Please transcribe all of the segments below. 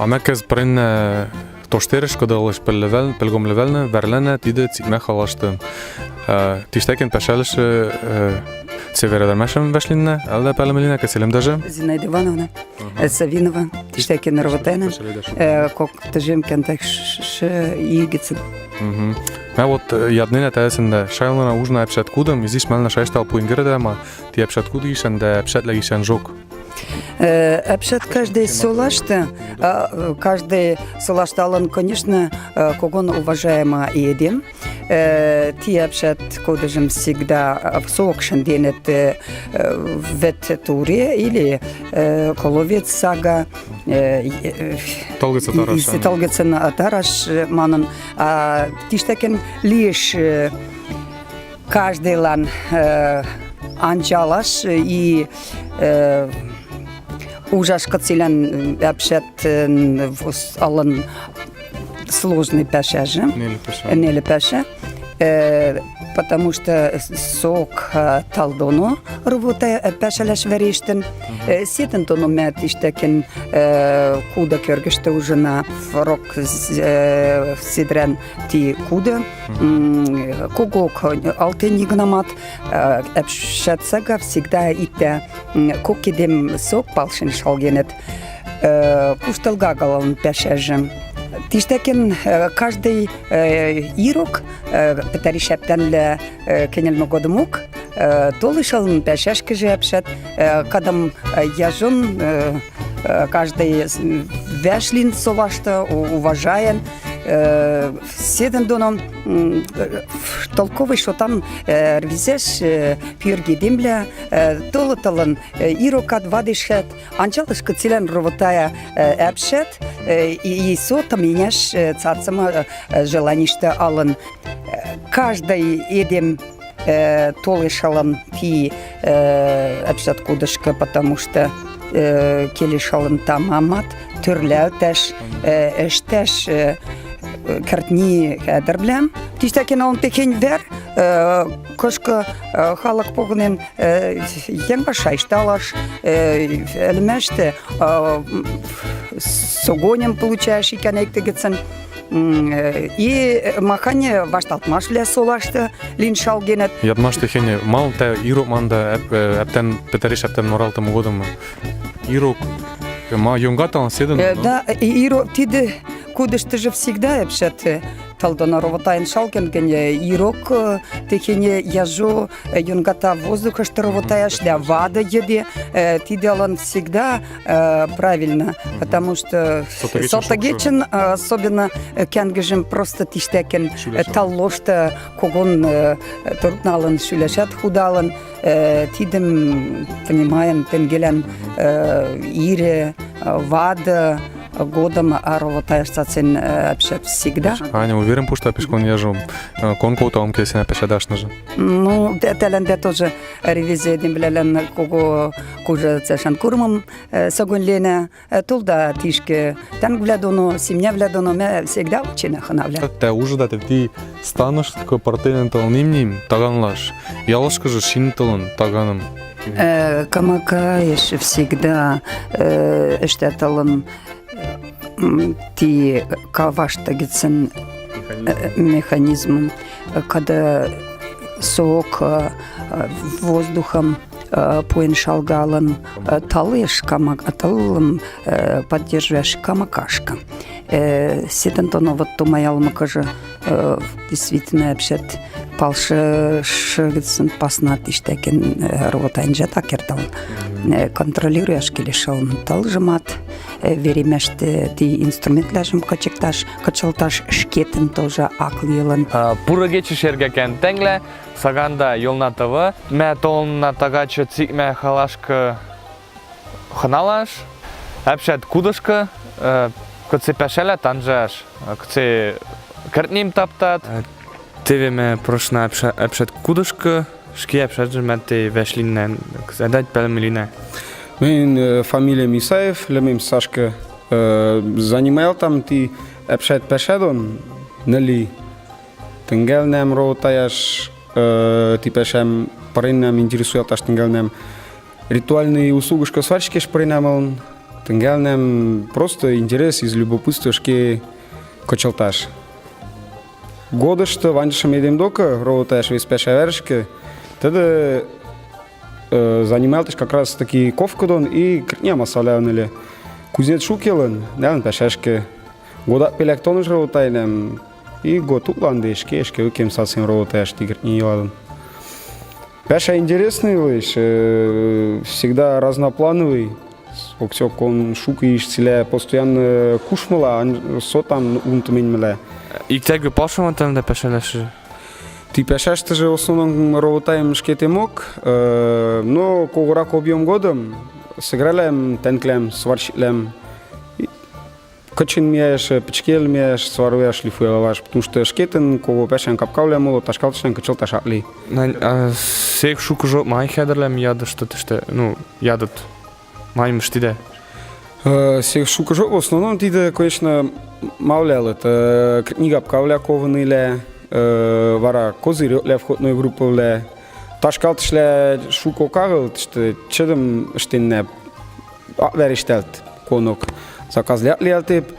Амекез паринне тоштереш кадалыш пелгом левелне, верлene, тиде цигме халашты. Тиштекен пешелеше Северодермешем вешлинне, але пелемелине, кеселем даже. Зинаида Ивановна, Савинова, тиштекен ровотене, кок тежим кентек игицин. Вот яднине тесенде шайлна ужна епшет кудом, изиш мелна шайштал пуингерде, ма ти епшет кудишен, де епшет легишен жок. Епшет каждый солашты, алан, конечно, когон уважаемо едем. Ти епшет кодежем всегда в сокшен денет вет туре или коловец сага Толгецен Тараш манан. Тиштекен лишь каждый лан анчалаш и ужас кацилен епшет алан сложный пешеже, нели пеше, потому что сок талдоно работа пешелеш вериштен, сетен тоно метиштекен куда кергеште уже на рок сидрен ти куда, когок алтенигнамат, епшет сега всегда ите кокидем сок палшен шалгенет, кушталгагалан пешеже. Тиштекен каждый ирок, петеришептен кенельно годмук, толышалын пешешке же епшет, кадам яжун, каждый вешлин солашта, уважаен, седен доном толковый, что там рвизеш пирги демля, толоталын ирокат вадишет, анчалыш кацилен ровотая епшет, и со там меняш цацама желаништа алын. Каждый едем толышалын ти епшет кудышка, потому что келишалын там амат, түрләу тәш, эштәш картни хәдербләм. Тиштәкен он пекень вер, кошка халык погнен яңа шайшталаш, элмәште согонем получаешь икәнектегецен. И махане вашталтмаш ле солашты линшал генет. Ядмашты хене мал те ирок манда эптен петериш эптен моралтым годым. Ирок ма юнгатан седен. Да, ирок тиде кудышты же всегда епшет талдона ровотайн шалкен гене ирок техене яжо юнгата воздуха что ровотаешь для вада еде тиделан всегда правильно, потому что сотагечен особенно кенгежем просто тиштекен таллошта когон турналан шулешат худалан тидем понимаем тенгелен ире вада годом ровотаешь цацин епшет всегда. Аня, уверен, что пешкон яжу конкута он кесена пешедашна же. Ну, теленде тоже ревизия демблелен кого куже цешан курмам сагонлена тулда тишке тан влядоно семья влядоно ме всегда учена ханавля. Те уже да ти станеш такой партийен толнимним таганлаш. Ялашка же шинталон таганом. Камакаеш всегда эштеталон ти каваштагицен механизм, когда сок воздухом поиншалгалан талыш талым поддерживаешь камакашка. Седентоно вот то моя алмакажа действительно обшет палшы шыгытсын паснат иштекен ровотайнжа такертал. Контролируешь келешалын талжымат, веремеште ти инструментлажым качалташ шкетін тоже аклыйлын. Пурагечи шергекен тенгле, саганда йолнатывы, мә толынна тагачы цикме халашкы ханалаш, әпшет кудышкы, кыцы пәшеле танжаш, кыцы кертним таптат. Тевеме прошна әпшет кудышкы, шки әпшет жмәтті вәшлиннен, кызадать пәлмелине. Мен фамилия Мисаев, лемем Сашка, занимал там ти әпшет пәшедон, нали тенгелнем роутаяш, ти пәшем париннем интересует аш тенгелнем ритуальные услуги сварщики париннем Тенгелнем просто интерес из любопытства шки кочалташ. Годышты ваншам едем дока, роуташ виспеша вершки, тогда занимался как раз таки ковкадон и крня масаляныли. Кузнец шукелен, нелен пешешки. Года пелектон ж роутайнем и год утландешки, шки укем сасим роуташ тигр не ядан. Пеша интересный лишь, всегда разноплановый. Оксек он шукаешь целя постоянно кушмала, а со там унтаминмеле. И теги пашаматам да пешелеш. Ти пешеште же в основном роутаем шкете мок, но когорак объем годом сыгралем, тенклем, сварщитлем. Качин меш, печкел меш, сваруя шлифуелаваш, потому что шкетен, кого пешен капкавлем, моло ташкалтышен качал ташатли. Всех шукажо май хедерлем яда что-то что, ну, ядут. Май мштиде. Всех шукажо в основном тиде, конечно, мавлял это книга апкавля кованыле, вара козырь ле входной группы ле. Ташкалтышле шуко кагыл, что чедем штинне вериштелт конок. Заказляли алтып,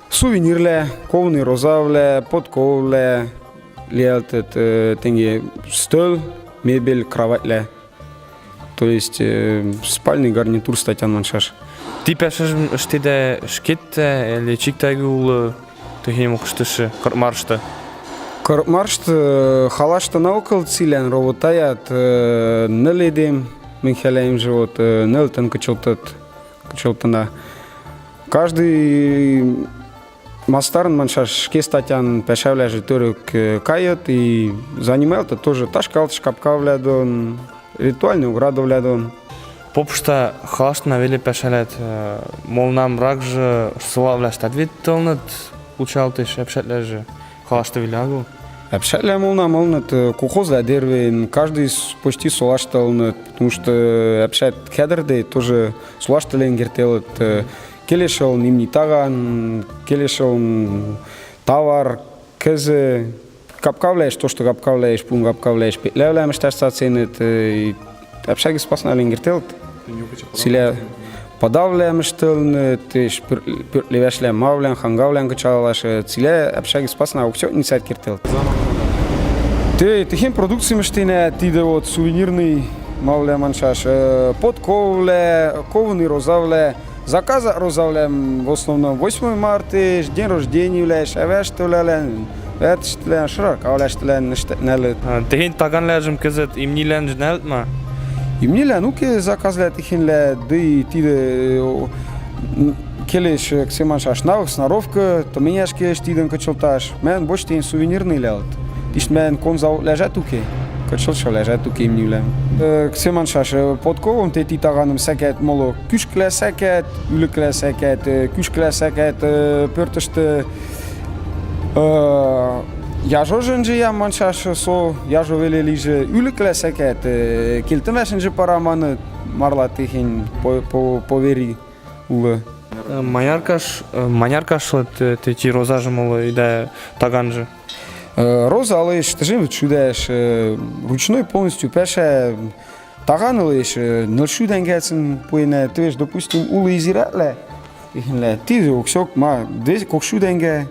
сувенирле, ковный розавле, подковле, лиалтет, тенге стол, мебель, кроватле. То есть спальный гарнитур статян маншаш. Ти пешеш штиде шкетте или чиктагул тихим ухштыше кормаршта. Кормаршт халашта наукал цилен роботаят наледем, михалеем живот, нелтен качалтана. Каждый мастарн маншаш шке статян пешавля же турок кает и занимался тоже ташкалтыш капкавлядон, ритуальный уградовлядон. Попшта халашт навели пешелет, мол нам рак же славляшт ответилнат, учалтыш эпшетлеже халашта вилягу. Эпшетля молнат кухозля дервин, каждый почти солашталнат, потому что эпшет хедердей тоже солаштален гертелет. Келешел нимни таган, келешел товар, кезе, капкавляешь то, что капкавляешь, пун капкавляешь, петлявляем шташта ценит, и общаги спасна лингертелт. Силя подавляем штелнет, пёртлевяшлям мавляем, хангавляем качалаш, силя общаги спасна уксё не сайт кертелт. Ты таким продукциям штине, ты да вот сувенирный мавляем маншаш, подковле, кованый розавле. Заказа розавлем в основном 8 марта, день рождения являешь, авештулялен, ветштулялен, шракавляштулялен, нелет. Тихин таган лежим кезет имни ленж нелтма. Имниле, ну-ке заказля тихинле, да и тиде келеш ксеманшаш навык, сноровка, то меняшке штиден качалташ. Мен больше тень сувенирный лялт. Тишь мен конзау лежат уке. Качалша лежат уке имниле. Ксеманшаш подковом те титаганым секет моло күшкле секет, үлікле секет, күшкле секет, пörtöшті яжо жынжы ям маншаш со, яжо велелиже үлікле секет, келтімешін жы параманы марла тихин повери улы. Маняркаш ты ти розажы моло иде таганжы. Роза алыш, ты же чудаешь, ручной полностью пеше таган алыш, ныршу денгецин поине, ты веш, допустим, улы изиратле, ты же оксок, ма, десь кокшу денгецин,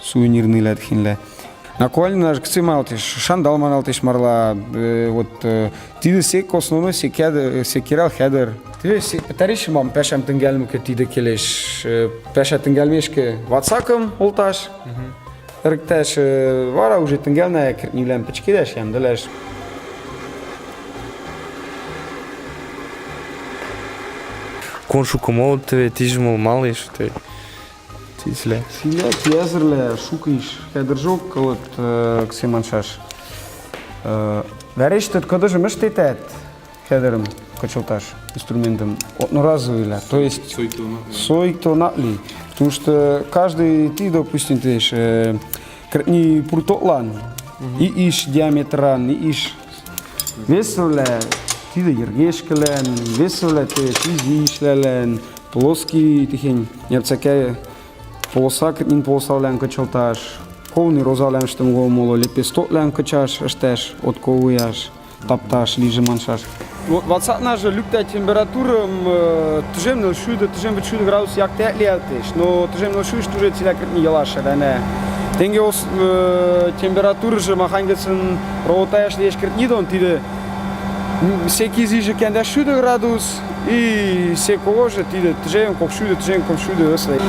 сувенирный лет хинле. На коалин наш кцим алтиш, шандалман алтиш марла, вот, ты де сек основной секирал хедер. Ты веш, петариш мам пешем тенгелму ке ти де келеш, пеше тенгелмешке ватсаком олташ, рктеш, вара уже тенгелне крнилем печкидеш ям делеш. Коншу комол ты тижмол малыш ты. Тисле. Силе тезерле шукаиш хедержок вот ксеманшаш. Вериш тут когда же мыштетет хедером качалташ инструментом одноразовый ля, то есть сойто натли, потому что каждый ты допустим ты не пуртотлан и иш диаметран и иш весовле ты да ергешкелен весовле ты физишлелен плоский тихень нерцаке полоса крнин полосавлен качалташ ковный розавлен штем го моло лепестотлен качаш штеш отковуяш тапташ лиже маншаш. 20 же люкта температура тужем на шуде, тужем в шуде градус як те летиш, но тужем на шуде тоже целя не елаша, да не. Тенгеос температура же махангесен работаешь лишь не дон тиде. Всякий же кенда шуде градус и всякого же тиде тужем ком шуде ослей.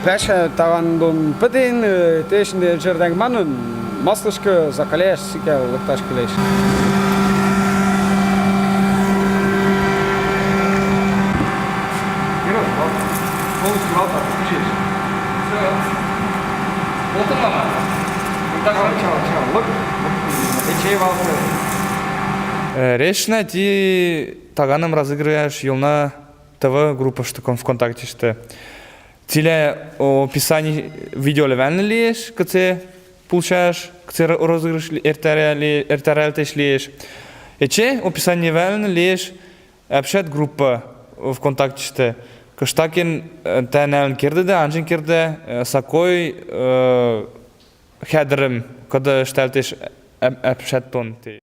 Веше тавандон пътен, тешне жерден манун, маслышка закаляш сика лъкташ килеш. Решна ти таганом разыгрываешь елна ТВ группа штуком ВКонтакте что. Тиле описание видео левельно лиеш, как ты получаешь, как ты разыгрываешь эртеряльтеш лиеш. И че описание левельно лиеш, общат группа ВКонтакте что. Каштакин тайнелн кирде, анжин кирде, сакой хедрем, когда штельтеш общат тон.